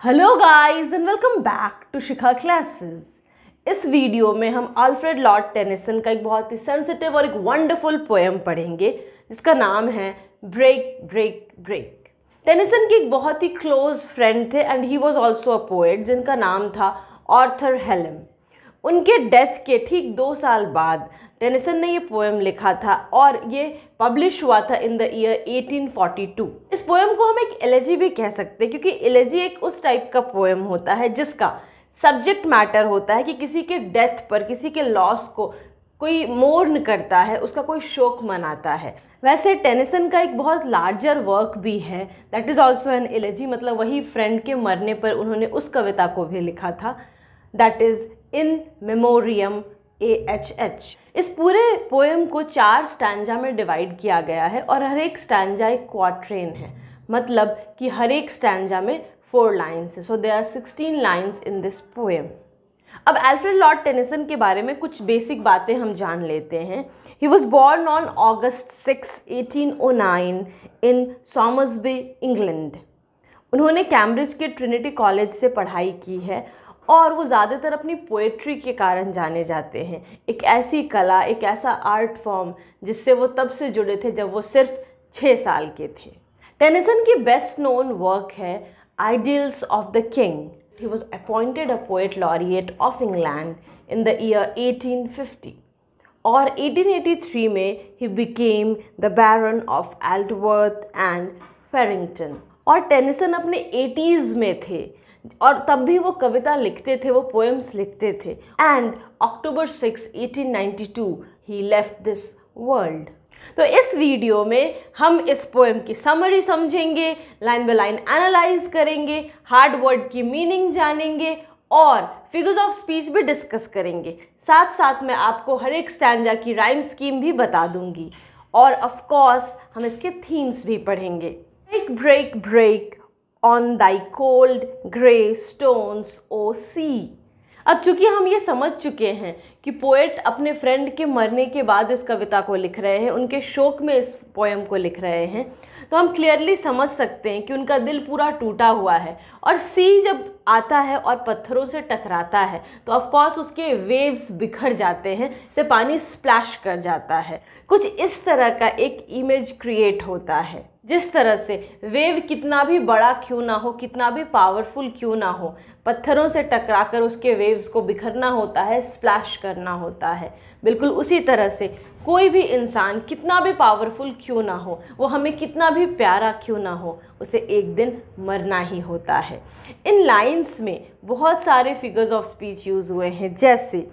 Hello guys and welcome back to Shikha classes. इस video में हम अल्फ्रेड लॉर्ड टेनिसन का एक बहुत ही सेंसिटिव और एक वंडरफुल पोएम पढ़ेंगे जिसका नाम है ब्रेक ब्रेक ब्रेक। टेनिसन के एक बहुत ही क्लोज फ्रेंड थे and he was also a poet जिनका नाम था आर्थर हेलेम। उनके डेथ के ठीक 2 साल बाद टेनिसन ने ये पोएम लिखा था और ये पब्लिश हुआ था इन द ईयर 1842। इस पोएम को हम एक एलेजी भी कह सकते हैं क्योंकि एलेजी एक उस टाइप का पोएम होता है जिसका सब्जेक्ट मैटर होता है कि किसी के डेथ पर, किसी के लॉस को कोई मोर्न करता है, उसका कोई शोक मनाता है। वैसे टेनिसन का एक बहुत लार्जर वर्क भी है that is also an elegy, मतलब वही फ्रेंड के मरने पर उन्होंने उस कविता को भी लिखा था, that is in memoriam AHH। इस पूरे पोएम को 4 स्टैंजा में डिवाइड किया गया है और हर एक स्टैंजा एक क्वाट्रेन है, मतलब कि हर एक स्टैंजा में 4 लाइन्स है। So there are 16 lines in this poem. अब अल्फ्रेड लॉर्ड टेनिसन के बारे में कुछ बेसिक बातें हम जान लेते हैं। He was born on August 6, 1809 in Somersby, England. उन्होंने कैम्ब्रिज के ट्रिनिटी कॉलेज से पढ़ाई की है और वो ज़्यादातर अपनी पोएट्री के कारण जाने जाते हैं। एक ऐसी कला, एक ऐसा आर्ट फॉर्म जिससे वो तब से जुड़े थे जब वो सिर्फ 6 साल के थे। टेनिसन की बेस्ट नोन वर्क है Idylls of the King. He was appointed a poet laureate of England in the year 1850 और 1883 में he became the baron of Aldworth and Farringford. और टेनिसन अपने 80s में थे और तब भी वो कविता लिखते थे, वो पोएम्स लिखते थे। And October 6, 1892 he left this world. तो इस वीडियो में हम इस पोएम की समरी समझेंगे, लाइन बाय लाइन एनालाइज करेंगे, हार्ड वर्ड की मीनिंग जानेंगे और फिगर्स ऑफ स्पीच भी डिस्कस करेंगे। साथ साथ मैं आपको हर एक स्टैंजा की राइम स्कीम भी बता दूंगी और ऑफ कोर्स हम इसके थीम्स भी पढ़ेंगे। Break break break on thy cold grey stones, O sea। अब चूंकि हम ये समझ चुके हैं कि पोएट अपने फ्रेंड के मरने के बाद इस कविता को लिख रहे हैं, उनके शोक में इस पोएम को लिख रहे हैं, तो हम क्लियरली समझ सकते हैं कि उनका दिल पूरा टूटा हुआ है। और सी जब आता है और पत्थरों से टकराता है तो ऑफ कोर्स उसके वेव्स बिखर जाते हैं, से पानी स्प्लैश कर जाता है। कुछ इस तरह का एक इमेज क्रिएट होता है। जिस तरह से वेव कितना भी बड़ा क्यों ना हो, कितना भी पावरफुल क्यों ना हो, पत्थरों से टकराकर उसके वेव्स को बिखरना होता है, स्प्लैश करना होता है। बिल्कुल उसी तरह से कोई भी इंसान कितना भी पावरफुल क्यों ना हो, वो हमें कितना भी प्यारा क्यों ना हो, उसे एक दिन मरना ही होता है। इन लाइन्स में बहुत सारे फिगर्स ऑफ स्पीच यूज़ हुए हैं, जैसे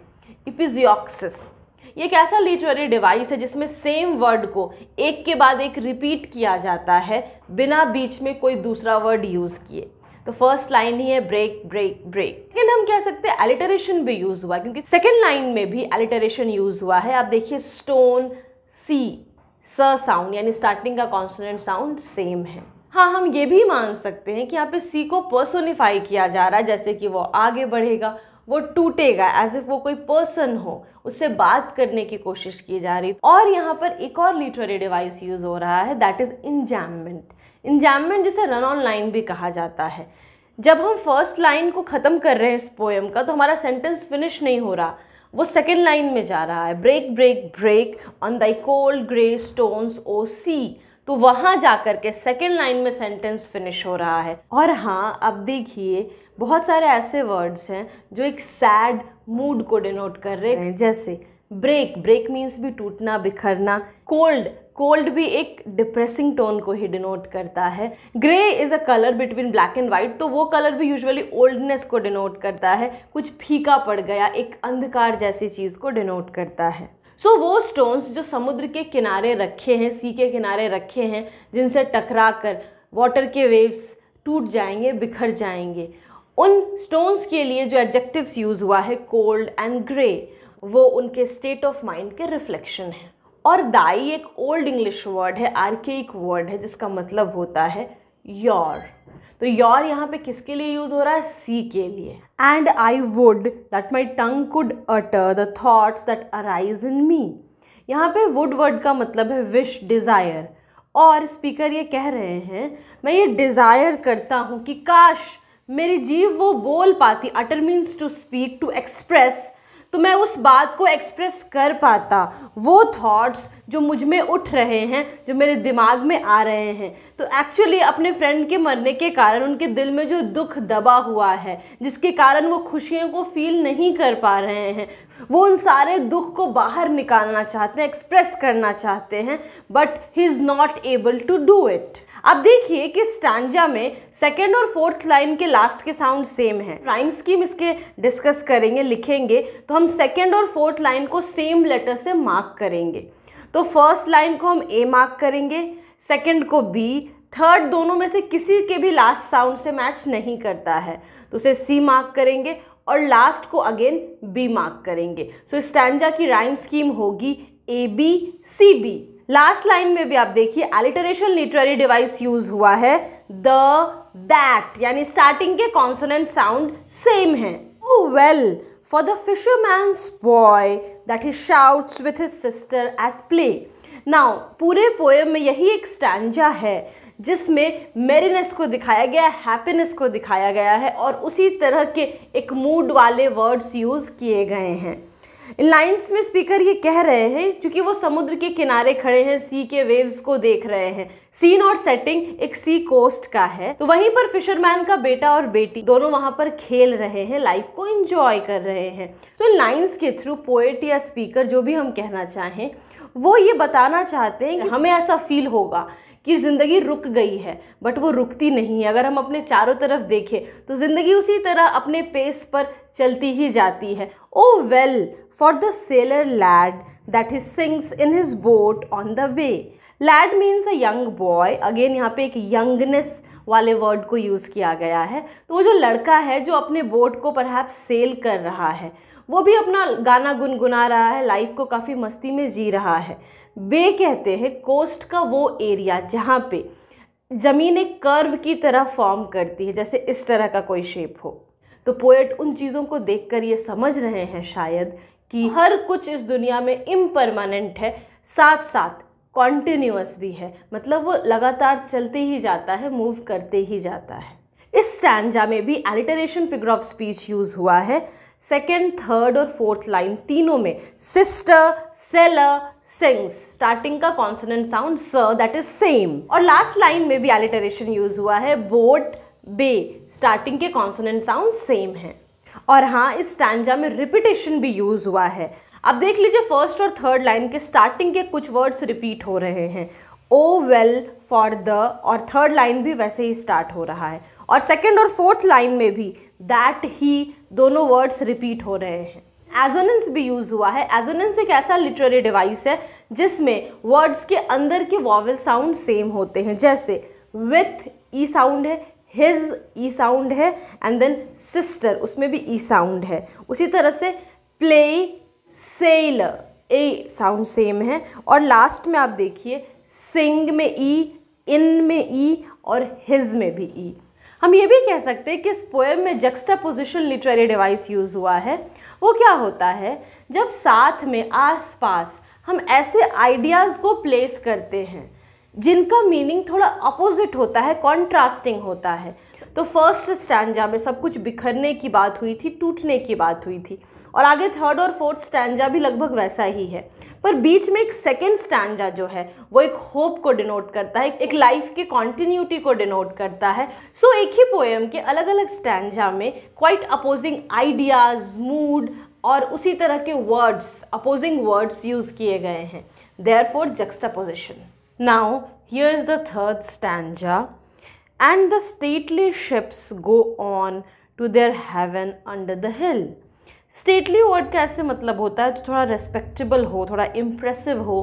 इपिजियोक्सिस। ये एक ऐसा लिटरेरी डिवाइस है जिसमें सेम वर्ड को एक के बाद एक रिपीट किया जाता है बिना बीच में कोई दूसरा वर्ड यूज़ किए। तो फर्स्ट लाइन ही है ब्रेक ब्रेक ब्रेक। लेकिन हम कह सकते हैं एलिटरेशन भी यूज़ हुआ क्योंकि सेकेंड लाइन में भी एलिटरेशन यूज़ हुआ है। आप देखिए स्टोन, सी, स साउंड यानी स्टार्टिंग का कॉन्सोनेंट साउंड सेम है। हाँ, हम ये भी मान सकते हैं कि यहाँ पे सी को पर्सोनिफाई किया जा रहा है, जैसे कि वो आगे बढ़ेगा, वो टूटेगा, एज इफ वो कोई पर्सन हो, उससे बात करने की कोशिश की जा रही। और यहाँ पर एक और लिटरेरी डिवाइस यूज़ हो रहा है, दैट इज़ इंजैममेंट। इंजैममेंट जिसे रन ऑन लाइन भी कहा जाता है। जब हम फर्स्ट लाइन को ख़त्म कर रहे हैं इस पोएम का तो हमारा सेंटेंस फिनिश नहीं हो रहा, वो सेकेंड लाइन में जा रहा है। Break break break on thy cold grey stones O sea, तो वहाँ जाकर के सेकेंड लाइन में सेंटेंस फिनिश हो रहा है। और हाँ, अब देखिए बहुत सारे ऐसे वर्ड्स हैं जो एक सैड मूड को डिनोट कर रहे हैं, जैसे ब्रेक, ब्रेक मीन्स भी टूटना, बिखरना। कोल्ड, कोल्ड भी एक डिप्रेसिंग टोन को ही डिनोट करता है। Grey is a colour between black and white, तो वो कलर भी यूजुअली ओल्डनेस को डिनोट करता है, कुछ फीका पड़ गया, एक अंधकार जैसी चीज़ को डिनोट करता है। सो वो स्टोन्स जो समुद्र के किनारे रखे हैं, सी के किनारे रखे हैं, जिनसे टकरा कर वाटर के वेव्स टूट जाएंगे, बिखर जाएंगे, उन स्टोन्स के लिए जो एडजेक्टिव्स यूज़ हुआ है कोल्ड एंड ग्रे, वो उनके स्टेट ऑफ माइंड के रिफ्लेक्शन है। और दाई एक ओल्ड इंग्लिश वर्ड है, आर्केइक वर्ड है, जिसका मतलब होता है योर। तो योर यहाँ पे किसके लिए यूज़ हो रहा है? सी के लिए। And I would that my tongue could utter the thoughts that arise in me. यहाँ पे वुड वर्ड का मतलब है विश, डिज़ायर। और स्पीकर ये कह रहे हैं मैं ये डिज़ायर करता हूँ कि काश मेरी जीभ वो बोल पाती, utter means to speak, to express, तो मैं उस बात को एक्सप्रेस कर पाता, वो थॉट्स जो मुझ में उठ रहे हैं, जो मेरे दिमाग में आ रहे हैं। तो एक्चुअली अपने फ्रेंड के मरने के कारण उनके दिल में जो दुख दबा हुआ है, जिसके कारण वो खुशियों को फील नहीं कर पा रहे हैं, वो उन सारे दुख को बाहर निकालना चाहते हैं, एक्सप्रेस करना चाहते हैं, but he is not able to do it. अब देखिए कि स्टैंजा में सेकेंड और फोर्थ लाइन के लास्ट के साउंड सेम है। राइम स्कीम इसके डिस्कस करेंगे, लिखेंगे, तो हम सेकेंड और फोर्थ लाइन को सेम लेटर से मार्क करेंगे। तो फर्स्ट लाइन को हम ए मार्क करेंगे, सेकेंड को बी, थर्ड दोनों में से किसी के भी लास्ट साउंड से मैच नहीं करता है तो उसे सी मार्क करेंगे और लास्ट को अगेन बी मार्क करेंगे। सो स्टैंजा की राइम स्कीम होगी A B C B. Last line में भी आप देखिए अलिटरेशन लिटरेरी डिवाइस यूज हुआ है, द, दैट, यानी स्टार्टिंग के कॉन्सोनेंट साउंड सेम है। O well for the fisherman's boy that he shouts with his sister at play. Now पूरे पोएम में यही एक स्टैंजा है जिसमें मेरीनेस को दिखाया गया है, हैप्पीनेस को दिखाया गया है और उसी तरह के एक मूड वाले वर्ड्स यूज़ किए गए हैं। इन लाइन्स में स्पीकर ये कह रहे हैं, क्योंकि वो समुद्र के किनारे खड़े हैं, सी के वेव्स को देख रहे हैं, सीन और सेटिंग एक सी कोस्ट का है, तो वहीं पर फिशरमैन का बेटा और बेटी दोनों वहाँ पर खेल रहे हैं, लाइफ को एंजॉय कर रहे हैं। तो इन लाइन्स के थ्रू पोएट या स्पीकर जो भी हम कहना चाहें वो ये बताना चाहते हैं कि हमें ऐसा फील होगा कि ज़िंदगी रुक गई है, बट वो रुकती नहीं है। अगर हम अपने चारों तरफ देखें तो ज़िंदगी उसी तरह अपने पेस पर चलती ही जाती है। O well for the sailor lad that he sings in his boat on the way. Lad means a young boy, again यहाँ पे एक यंगनेस वाले वर्ड को यूज़ किया गया है। तो वो जो लड़का है जो अपने बोट को परहैप्स सेल कर रहा है, वो भी अपना गाना गुनगुना रहा है, लाइफ को काफ़ी मस्ती में जी रहा है। बे कहते हैं कोस्ट का वो एरिया जहाँ पे ज़मीन एक कर्व की तरह फॉर्म करती है, जैसे इस तरह का कोई शेप हो। तो पोएट उन चीज़ों को देखकर ये समझ रहे हैं शायद कि हर कुछ इस दुनिया में इम्परमानेंट है, साथ साथ कॉन्टिन्यूअस भी है, मतलब वो लगातार चलते ही जाता है, मूव करते ही जाता है। इस स्टैंजा में भी alliteration figure of speech use हुआ है। सेकेंड, थर्ड और फोर्थ लाइन तीनों में सिस्टर, सेलर, सिंग्स, स्टार्टिंग का कॉन्सोनेंट साउंड स, दैट इज सेम। और लास्ट लाइन में भी एलिटरेशन यूज हुआ है, बोट, बे, स्टार्टिंग के कॉन्सोनेंट साउंड सेम है। और हाँ, इस स्टैंजा में रिपीटेशन भी यूज हुआ है। अब देख लीजिए फर्स्ट और थर्ड लाइन के स्टार्टिंग के कुछ वर्ड्स रिपीट हो रहे हैं, ओ वेल फॉर द, और थर्ड लाइन भी वैसे ही स्टार्ट हो रहा है। और सेकेंड और फोर्थ लाइन में भी दैट ही, दोनों वर्ड्स रिपीट हो रहे हैं। एजोनेंस भी यूज़ हुआ है। एजोनेंस एक ऐसा लिटरेरी डिवाइस है जिसमें वर्ड्स के अंदर के वॉवेल साउंड सेम होते हैं, जैसे विथ ई साउंड है, हिज ई साउंड है, एंड देन सिस्टर उसमें भी ई साउंड है। उसी तरह से प्ले, सेल, ए साउंड सेम है। और लास्ट में आप देखिए सिंग में ई, इन में ई और हिज में भी ई। हम ये भी कह सकते हैं कि इस पोएम में जक्सटापोजिशन लिटरेरी डिवाइस यूज़ हुआ है। वो क्या होता है, जब साथ में आसपास हम ऐसे आइडियाज़ को प्लेस करते हैं जिनका मीनिंग थोड़ा अपोजिट होता है, कॉन्ट्रास्टिंग होता है। तो फर्स्ट स्टैंजा में सब कुछ बिखरने की बात हुई थी, टूटने की बात हुई थी, और आगे थर्ड और फोर्थ स्टैंजा भी लगभग वैसा ही है। पर बीच में एक सेकेंड स्टैंजा जो है वो एक होप को डिनोट करता है, एक लाइफ के कॉन्टिन्यूटी को डिनोट करता है। सो एक ही पोएम के अलग अलग स्टैंजा में क्वाइट अपोजिंग आइडियाज़, मूड और उसी तरह के वर्ड्स, अपोजिंग वर्ड्स यूज़ किए गए हैं, therefore juxtaposition. Now here is the third stanza, and the stately ships go on to their heaven under the hill। Stately word का ऐसे मतलब होता है तो थोड़ा रेस्पेक्टेबल हो, थोड़ा इम्प्रेसिव हो।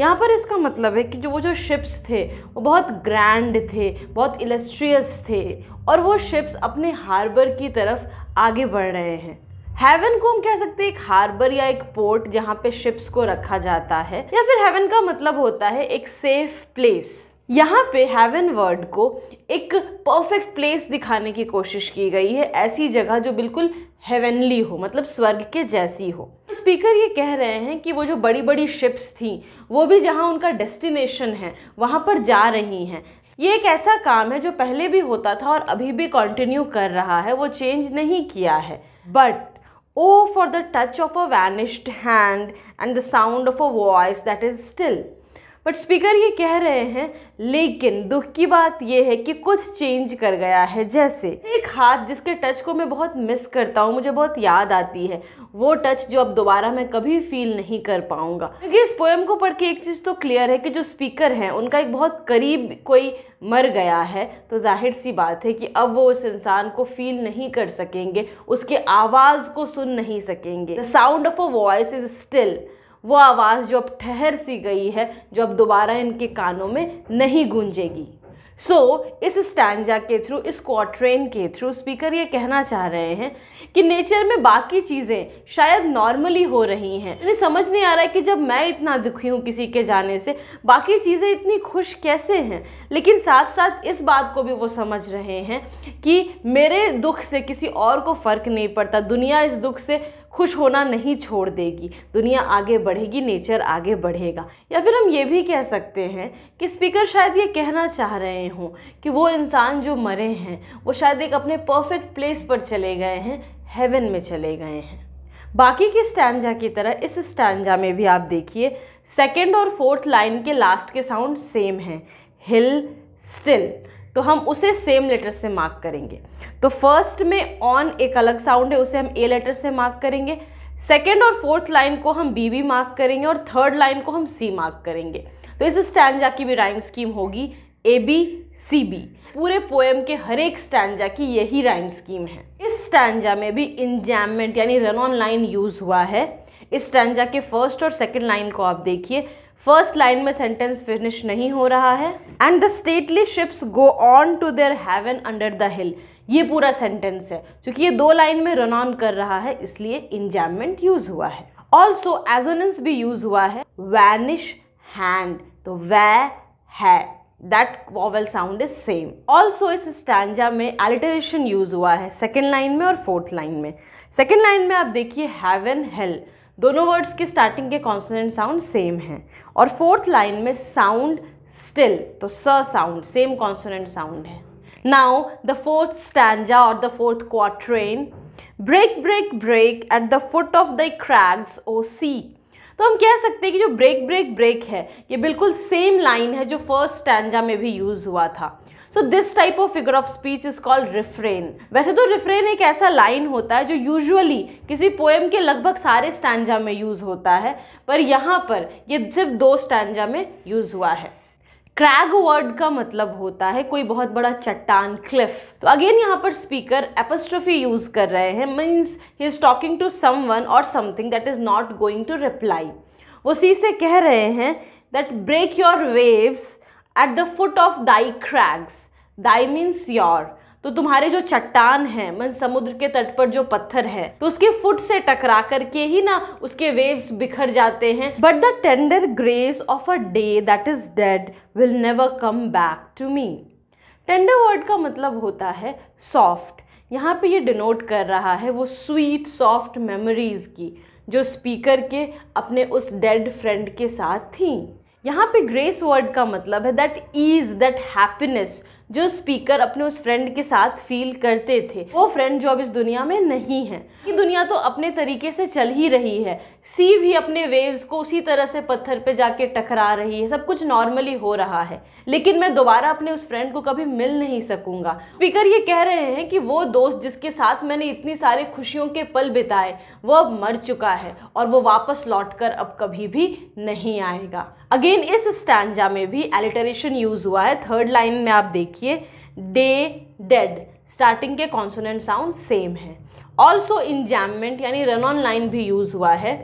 यहाँ पर इसका मतलब है कि वो जो शिप्स थे वो बहुत ग्रैंड थे, बहुत इलस्ट्रियस थे, और वो शिप्स अपने हार्बर की तरफ आगे बढ़ रहे हैं। हेवन को हम कह सकते हैं एक हार्बर या एक पोर्ट जहाँ पे शिप्स को रखा जाता है, या फिर हेवन का मतलब होता है एक सेफ प्लेस। यहाँ पे हेवन वर्ड को एक परफेक्ट प्लेस दिखाने की कोशिश की गई है, ऐसी जगह जो बिल्कुल हेवनली हो, मतलब स्वर्ग के जैसी हो। स्पीकर ये कह रहे हैं कि वो जो बड़ी बड़ी शिप्स थी वो भी जहाँ उनका डेस्टिनेशन है वहाँ पर जा रही हैं। ये एक ऐसा काम है जो पहले भी होता था और अभी भी कंटिन्यू कर रहा है, वो चेंज नहीं किया है। But O for the touch of a vanished hand and the sound of a voice that is still. But speaker ये कह रहे हैं लेकिन दुख की बात ये है कि कुछ चेंज कर गया है। जैसे एक हाथ जिसके टच को मैं बहुत मिस करता हूँ, मुझे बहुत याद आती है, वो टच जो अब दोबारा मैं कभी फील नहीं कर पाऊँगा। क्योंकि इस पोएम को पढ़ के एक चीज़ तो क्लियर है कि जो स्पीकर हैं उनका एक बहुत करीब कोई मर गया है, तो जाहिर सी बात है कि अब वो उस इंसान को फील नहीं कर सकेंगे, उसके आवाज़ को सुन नहीं सकेंगे। The sound of a voice is still, वो आवाज़ जो अब ठहर सी गई है, जो अब दोबारा इनके कानों में नहीं गूंजेगी। इस स्टैंजा के थ्रू, इस क्वाट्रेन के थ्रू स्पीकर ये कहना चाह रहे हैं कि नेचर में बाकी चीज़ें शायद नॉर्मली हो रही हैं। इन्हें समझ नहीं आ रहा है कि जब मैं इतना दुखी हूँ किसी के जाने से, बाकी चीज़ें इतनी खुश कैसे हैं। लेकिन साथ साथ इस बात को भी वो समझ रहे हैं कि मेरे दुख से किसी और को फ़र्क नहीं पड़ता, दुनिया इस दुख से खुश होना नहीं छोड़ देगी, दुनिया आगे बढ़ेगी, नेचर आगे बढ़ेगा। या फिर हम ये भी कह सकते हैं कि स्पीकर शायद ये कहना चाह रहे हों कि वो इंसान जो मरे हैं वो शायद एक अपने परफेक्ट प्लेस पर चले गए हैं, हेवन में चले गए हैं। बाकी के स्टैंजा की तरह इस स्टैंजा में भी आप देखिए सेकेंड और फोर्थ लाइन के लास्ट के साउंड सेम हैं, हिल, स्टिल, तो हम उसे सेम लेटर से मार्क करेंगे। तो फर्स्ट में ऑन एक अलग साउंड है, उसे हम ए लेटर से मार्क करेंगे। सेकेंड और फोर्थ लाइन को हम बी भी मार्क करेंगे और थर्ड लाइन को हम सी मार्क करेंगे। तो इस स्टैंजा की भी राइम स्कीम होगी ए बी सी बी। पूरे पोएम के हर एक स्टैंजा की यही राइम स्कीम है। इस स्टैंजा में भी इंजैममेंट यानी रन ऑन लाइन यूज हुआ है। इस स्टैंजा के फर्स्ट और सेकेंड लाइन को आप देखिए, फर्स्ट लाइन में सेंटेंस फिनिश नहीं हो रहा है, and the stately ships go on to their haven under the hill, ये पूरा सेंटेंस है। क्योंकि ये दो लाइन में रन ऑन कर रहा है इसलिए इंजैममेंट यूज हुआ है। ऑल्सो एजोनेंस भी यूज हुआ है, वैनिश हैंड, तो वै है, that vowel sound is same. Also इस स्टैंजा में एलिटरेशन यूज हुआ है सेकेंड लाइन में और फोर्थ लाइन में। सेकेंड लाइन में आप देखिए हेवन, हेल, दोनों वर्ड्स के स्टार्टिंग के कॉन्सोनेंट साउंड सेम हैं। और फोर्थ लाइन में साउंड स्टिल, तो S sound same consonant sound है। नाउ द फोर्थ स्टैंजा और the fourth quatrain, break break break at the foot of the क्रैग्स O sea. तो हम कह सकते हैं कि जो ब्रेक ब्रेक ब्रेक है ये बिल्कुल सेम लाइन है जो फर्स्ट स्टैंजा में भी यूज हुआ था। So this type of figure of speech is called refrain. वैसे तो रिफ्रेन एक ऐसा लाइन होता है जो यूजुअली किसी पोएम के लगभग सारे स्टैंजा में यूज होता है, पर यहाँ पर ये सिर्फ दो स्टैंजा में यूज हुआ है। क्रैग वर्ड का मतलब होता है कोई बहुत बड़ा चट्टान, क्लिफ। तो अगेन यहाँ पर स्पीकर एपोस्ट्रोफी यूज कर रहे हैं, means he is talking to someone और something that is not going to reply. वो सी से कह रहे हैं that break your waves at the foot of thy crags, thy means your, तो तुम्हारे जो चट्टान है, मन समुद्र के तट पर जो पत्थर है, तो उसके फुट से टकरा करके ही ना उसके वेव्स बिखर जाते हैं। But the tender grace of a day that is dead will never come back to me. Tender word का मतलब होता है सॉफ्ट। यहाँ पे ये डिनोट कर रहा है वो स्वीट सॉफ्ट मेमोरीज की जो स्पीकर के अपने उस डेड फ्रेंड के साथ थी। यहाँ पे ग्रेस वर्ड का मतलब है दैट ईज, दैट हैप्पीनेस जो स्पीकर अपने उस फ्रेंड के साथ फील करते थे। वो फ्रेंड जो अब इस दुनिया में नहीं है। ये दुनिया तो अपने तरीके से चल ही रही है, सी भी अपने वेव्स को उसी तरह से पत्थर पे जाके टकरा रही है, सब कुछ नॉर्मली हो रहा है, लेकिन मैं दोबारा अपने उस फ्रेंड को कभी मिल नहीं सकूंगा। स्पीकर ये कह रहे हैं कि वो दोस्त जिसके साथ मैंने इतनी सारी खुशियों के पल बिताए वो अब मर चुका है और वो वापस लौटकर अब कभी भी नहीं आएगा। अगेन इस स्टैंजा में भी एलिटरेशन यूज हुआ है। थर्ड लाइन में आप देखिए डे, डेड, स्टार्टिंग के कॉन्सोनेंट साउंड सेम है। ऑल्सो इंजैममेंट यानी रन ऑन लाइन भी यूज हुआ है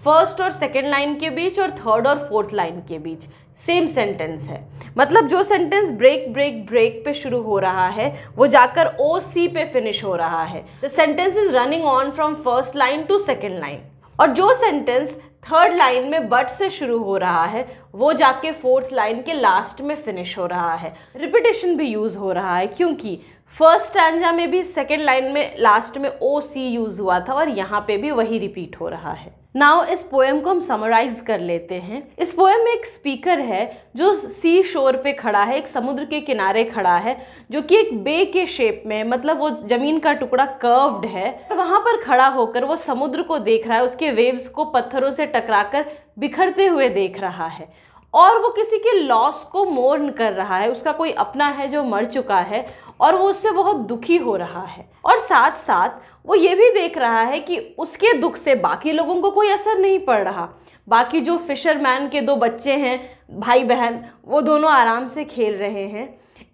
फर्स्ट और सेकेंड लाइन के बीच और थर्ड और फोर्थ लाइन के बीच। सेम सेंटेंस है, मतलब जो सेंटेंस ब्रेक ब्रेक ब्रेक पे शुरू हो रहा है वो जाकर ओ सी पे फिनिश हो रहा है। The sentence is running on from first line to second line. और जो सेंटेंस थर्ड लाइन में बट से शुरू हो रहा है वो जाके फोर्थ लाइन के लास्ट में फिनिश हो रहा है। रिपीटेशन भी यूज़ हो रहा है क्योंकि फर्स्ट स्टैंजा में भी सेकेंड लाइन में लास्ट में ओ सी यूज़ हुआ था और यहाँ पे भी वही रिपीट हो रहा है। नाउ इस पोएम को हम समराइज कर लेते हैं। इस पोएम में एक स्पीकर है जो सी शोर पे खड़ा है, एक समुद्र के किनारे खड़ा है जो कि एक बे के शेप में, मतलब वो जमीन का टुकड़ा कर्व्ड है, वहां पर खड़ा होकर वो समुद्र को देख रहा है, उसके वेव्स को पत्थरों से टकराकर बिखरते हुए देख रहा है और वो किसी के लॉस को मोर्न कर रहा है। उसका कोई अपना है जो मर चुका है और वो उससे बहुत दुखी हो रहा है और साथ साथ वो ये भी देख रहा है कि उसके दुख से बाकी लोगों को कोई असर नहीं पड़ रहा। बाकी जो फिशरमैन के दो बच्चे हैं, भाई बहन, वो दोनों आराम से खेल रहे हैं।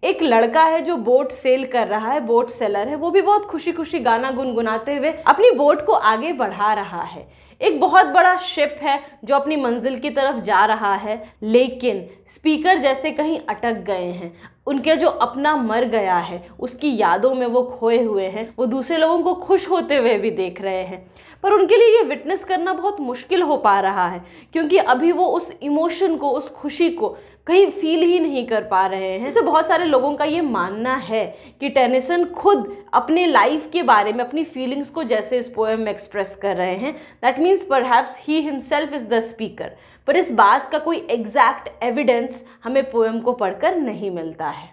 एक लड़का है जो बोट सेल कर रहा है, बोट सेलर है, वो भी बहुत खुशी खुशी गाना गुनगुनाते हुए अपनी बोट को आगे बढ़ा रहा है। एक बहुत बड़ा शिप है जो अपनी मंजिल की तरफ जा रहा है, लेकिन स्पीकर जैसे कहीं अटक गए हैं। उनके जो अपना मर गया है उसकी यादों में वो खोए हुए हैं। वो दूसरे लोगों को खुश होते हुए भी देख रहे हैं, पर उनके लिए ये विटनेस करना बहुत मुश्किल हो पा रहा है क्योंकि अभी वो उस इमोशन को, उस खुशी को कहीं फील ही नहीं कर पा रहे हैं। जैसे बहुत सारे लोगों का ये मानना है कि टेनिसन खुद अपने लाइफ के बारे में अपनी फीलिंग्स को जैसे इस पोएम में एक्सप्रेस कर रहे हैं, that means perhaps he himself is the speaker. पर इस बात का कोई एग्जैक्ट एविडेंस हमें पोएम को पढ़कर नहीं मिलता है।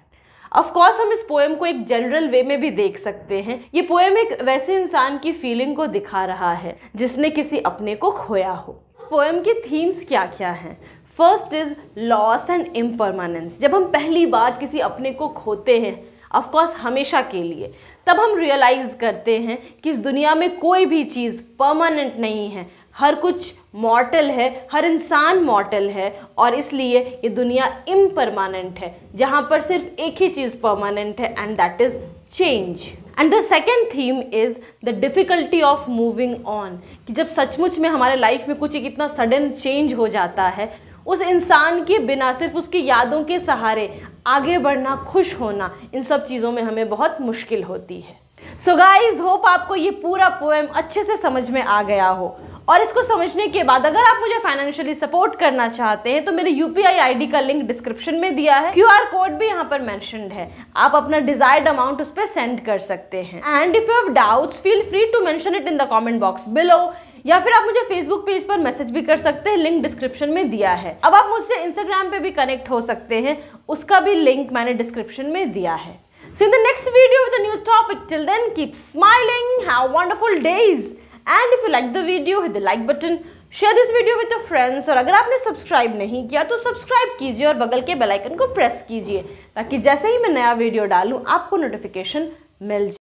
ऑफ कोर्स हम इस पोएम को एक जनरल वे में भी देख सकते हैं। ये पोएम एक वैसे इंसान की फीलिंग को दिखा रहा है जिसने किसी अपने को खोया हो। इस पोएम के थीम्स क्या क्या हैं? First is loss and impermanence. जब हम पहली बार किसी अपने को खोते हैं, ऑफ कोर्स हमेशा के लिए, तब हम रियलाइज़ करते हैं कि इस दुनिया में कोई भी चीज़ परमानेंट नहीं है। हर कुछ मॉर्टल है, हर इंसान मॉर्टल है और इसलिए ये दुनिया इम्परमानेंट है, जहाँ पर सिर्फ एक ही चीज़ परमानेंट है and that is change. And the second theme is the difficulty of moving on, कि जब सचमुच में हमारे लाइफ में कुछ एक इतना सडन चेंज हो जाता है, उस इंसान के बिना सिर्फ उसकी यादों के सहारे आगे बढ़ना, खुश होना, इन सब चीज़ों में हमें बहुत मुश्किल होती है। सो गाइज, होप आपको ये पूरा पोएम अच्छे से समझ में आ गया हो और इसको समझने के बाद अगर आप मुझे फाइनेंशियली सपोर्ट करना चाहते हैं तो मेरे UPI ID का लिंक डिस्क्रिप्शन में दिया है, QR कोड भी यहाँ पर मेंशन्ड है। आप अपना डिजायर्ड अमाउंट उस पर सेंड कर सकते हैं। And if you have doubts feel free to mention it in the comment box below, या फिर आप मुझे फेसबुक पेज पर मैसेज भी कर सकते हैं, लिंक डिस्क्रिप्शन में दिया है। अब आप मुझसे इंस्टाग्राम पे भी कनेक्ट हो सकते हैं, उसका भी लिंक मैंने डिस्क्रिप्शन में दिया है। So in the next video with a new topic. Till then, keep smiling, have wonderful days. And if you like the video, hit the like button. Share this video with your friends. और अगर आपने subscribe नहीं किया तो subscribe कीजिए और बगल के बेल आइकन को प्रेस कीजिए ताकि जैसे ही मैं नया वीडियो डालूँ आपको नोटिफिकेशन मिल जाए।